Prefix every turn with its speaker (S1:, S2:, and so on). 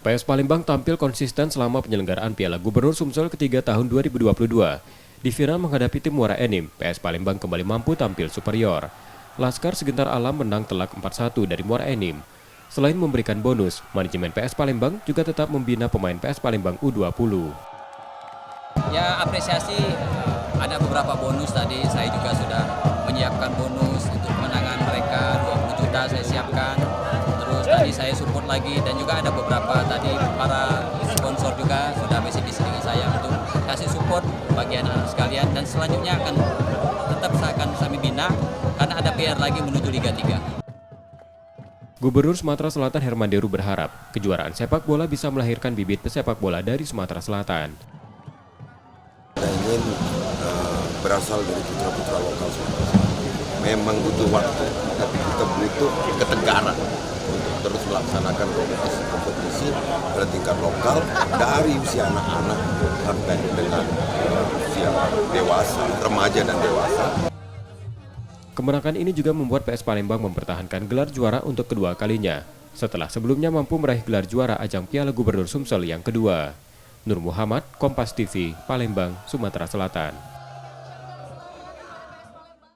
S1: PS Palembang tampil konsisten selama penyelenggaraan Piala Gubernur Sumsel ketiga tahun 2022. Di final menghadapi tim Muara Enim, PS Palembang kembali mampu tampil superior. Laskar Segentar Alam menang telak 4-1 dari Muara Enim. Selain memberikan bonus, manajemen PS Palembang juga tetap membina pemain PS Palembang U20.
S2: Ya, apresiasi, ada beberapa bonus tadi. Saya juga sudah menyiapkan bonus untuk kemenangan mereka, 20 juta saya siapkan. Terus tadi saya support lagi dan juga ada beberapa tadi para sponsor juga sudah bisik-bisik dengan saya untuk kasih support bagi anak-anak sekalian, dan selanjutnya akan kami bina karena ada PR lagi menuju Liga 3.
S1: Gubernur Sumatera Selatan Hermanderu berharap kejuaraan sepak bola bisa melahirkan bibit pesepak bola dari Sumatera Selatan.
S3: Kita ingin berasal dari putra-putra lokal Sumatera Selatan. Memang butuh waktu, tapi kita butuh ketegaran untuk terus melaksanakan kompetisi pada tingkat lokal dari usia anak-anak sampai dengan usia dewasa, remaja dan dewasa.
S1: Kemenangan ini juga membuat PS Palembang mempertahankan gelar juara untuk kedua kalinya, setelah sebelumnya mampu meraih gelar juara ajang Piala Gubernur Sumsel yang kedua. Nur Muhammad, Kompas TV, Palembang, Sumatera Selatan.